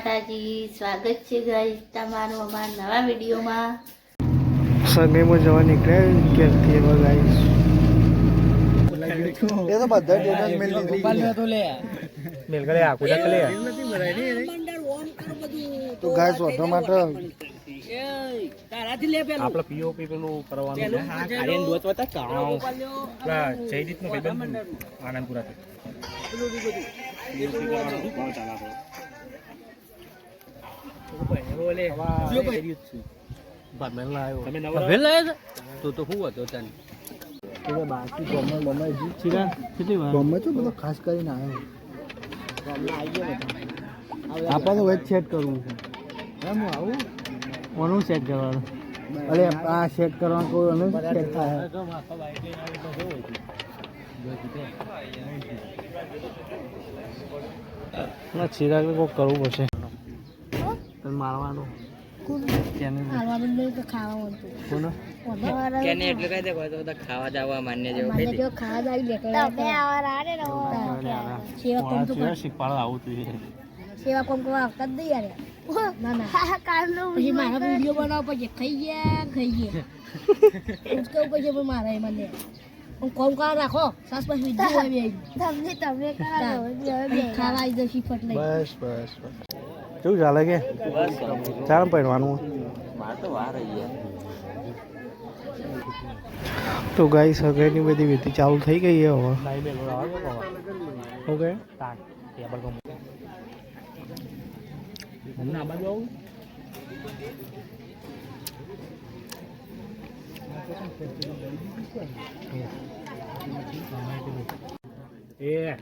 માતાજી, સ્વાગત છે ગાઈસ તમારું અમારા નવા વિડીયોમાં। સગાઈમાં જવા નીકળ્યા ક્યારથી એવા ગાઈસ એ તો બધા ડેટા મેલ લીધું તો લે મેલ કરે આખું જા લે તો ગાઈસ ઓટો માટે તારાથી લે પેલું આપણે પીઓપી પેલું કરવાનું છે હા ગાડીને દોચવાતા કાવ પેલા જયદીપ નો ભાઈબંધ આનંદપુરા થી પેલું બધું મ્યુઝિક કરવાનું કોણ ચાલાતો બોલે જો ભાઈ બામેલ ના આવ્યો તમે નવા વેલ આવ્યો તો હું હતો તને તો બાકી ગમે ગમે જીરા કેટલી વાર ગમે તો બધો ખાસ કરીને આવ્યો ગમે આવી ગયો આપણે તો વેચ સેટ કરવું છે એમ હું આવું કોનું સેટ કરવાનું અરે આ સેટ કરવાનું કોઈ અને સેટ થાય ના ચિરાગ ને કોઈ કરવું પડશે મારવાનું કેને એટલે કહી દે કોઈ તો બધા ખાવા જાવા માન્ય જેવો કહી દે શીખવાડો આવું તું સેવા કોમ કરવા આવતા જ નહીં યાર ના ના પછી મારા વિડીયો બનાવ પછી ખાઈએ કેવું પછી પણ મારા મને કોમ કાર રાખો સાસ પાસ વિડીયો આવી તમે ખાવા આવી જશે ફટ લઈ બસ કેવું ચાલે કે ચાલ પહેરવાનું માર તો વાર આવી તો ગાઈસ સગાઈની બધી વિધિ ચાલુ થઈ ગઈ છે હવે ઓકે હમણાં આ બાજુ આવું એ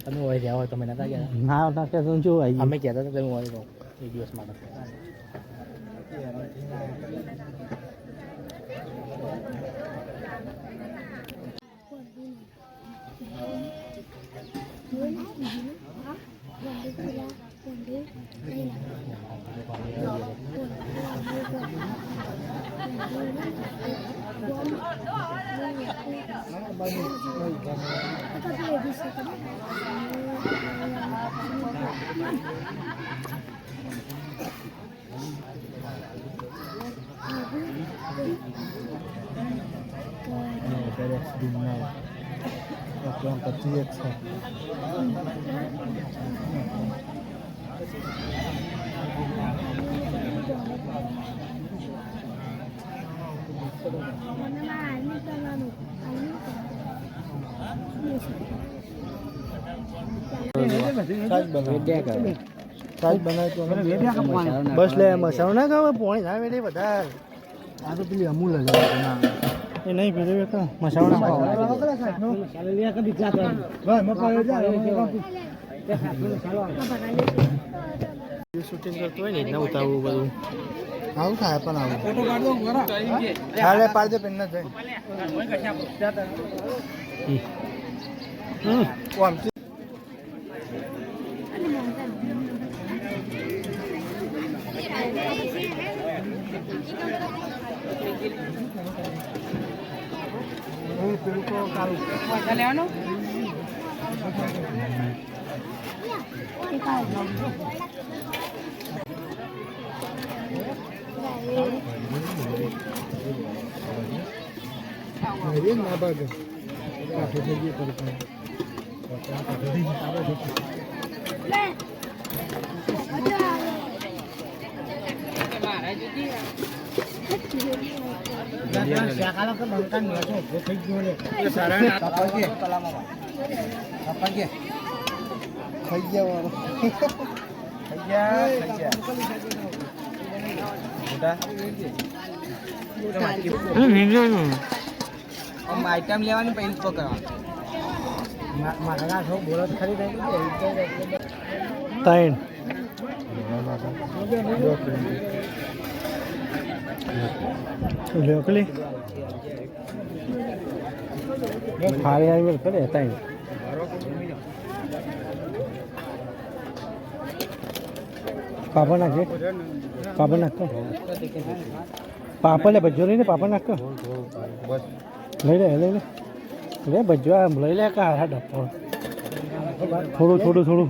તમે હોય જાવ તમે નતા ગયા ના ના કે શું જો આવી અમે કહેતા હતા તમે હોય જાવ એક દિવસ માટે બસ લે મસાલો ના ખાવ પોણી ના વેડે બધા આ તો પેલી અમૂલ એ નહીં પેલું મસાલો ના ખાવ શૂટિંગ કરતો હોય ને એટલે ઉતારવું બધું આવું થાય પણ આવું ચાલે પાડે પેન ના જાય લેવાનો ના બાગે કાઠે થઈ ગઈ પડે આઈટમ લેવાની પહેલી તો કરવાનું મારા છો બોલો ખરી ત્રણ લોકલી ફાળી આવી કરે ત્રણ પાપા નાખે પાપડ નાખો પાપડ લે ભજ્જો લઈને પાપડ નાખો લઈ લે લે ભજ્જો આમ લઈ લે કા હા ડપ્પો થોડું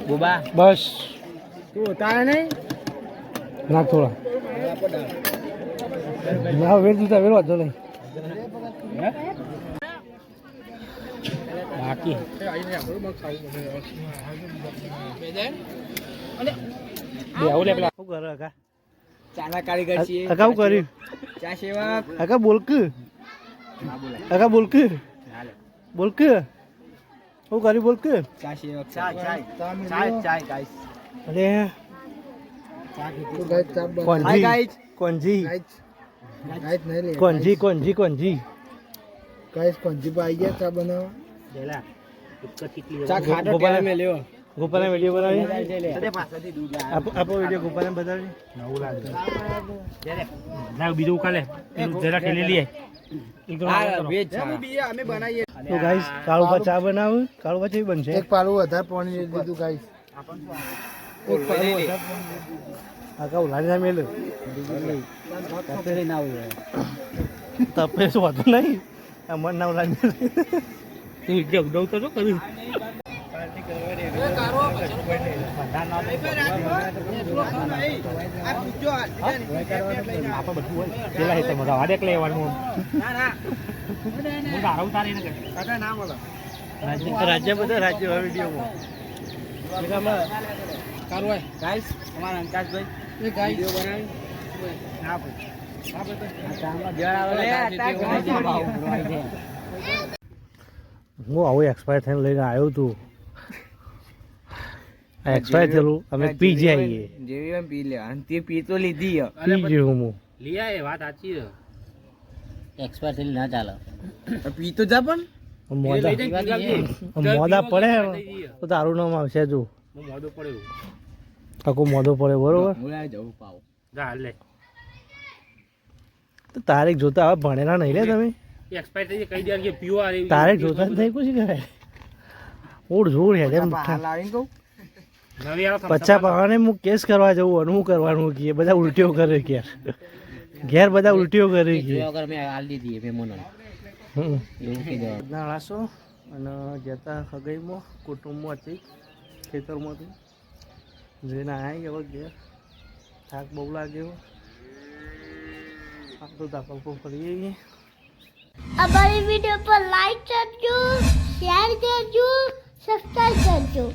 બોબા બસ તું તારે નહીં નાખ થોડા ના વેર દીધા વેર વાંધો નહીં બાકી આવું લે પેલા શું કરે કાકા ચાના કારીગર છીએ કાકા શું કર્યું ચા સેવા કાકા બોલક કાકા બોલક બોલક શું કર્યું બોલક ચા સેવા ચાય ગાઈસ અરે કોંજી આવી ગયા ચા બનાવવા દેલા ચા ખાટો ટેલા મે લ્યો ગોપાલને વિડીયો બનાવી આપો વિડીયો ગોપાલને બતાવી નવું લાગે ના બીજું ઉકાલે જરા ઠેલી લઈએ અમે બનાવીએ તો ગાઈસ કાળુબા ચા બનાવું કાળુબા ચા બનશે એક પાલું વધારે પાણી દીધું ગાઈસ એક પાલું વધારે આકા ઉલાડી ના મેલ તપે ના આવે તપે શું વાતો નહીં આ મન ના ઉલાડી તું જગ દઉં તો શું કર્યું રાજ્ય બધા રાજ્ય વિડીયોમાં હું આવું એક્સપાયર થઈને લઈને આવ્યો તું એક્સપાયર થયેલું અમે પી જઈએ જેવી પી લે અને તે પી તો લીધી પી ગયું હું લીયા એ વાત સાચી છે એક્સપાયર થયેલી ના ચાલે પી તો જા પણ મોદા પડે તો તારું નામ આવશે જો મોડો પડ્યો આખું મોદો પડે બરોબર જવું પાવ જા લે તો તારીખ જોતા હવે ભણેલા નહીં લે તમે એક્સપાયર થઈ કઈ દે કે પીઓ આ તારીખ જોતા જ નહીં પૂછી કરે ઓડ જોડ હેડે લાવીને કહું પચ્ચા પાવાને હું કેસ કરવા જવું અને હું કરવાનું કે બધા ઉલટીઓ કરે ઘેર બધા ઉલટીઓ કરે કે નાળાસો અને જતા હગાઈમાં કુટુંબમાંથી ખેતરમાંથી જઈને આવ્યા હવે ઘેર થાક બહુ લાગ્યો આપણું દાખલ પર ફરીએ અમારી વિડીયો પર લાઈક કરજો શેર કરજો સબસ્ક્રાઇબ કરજો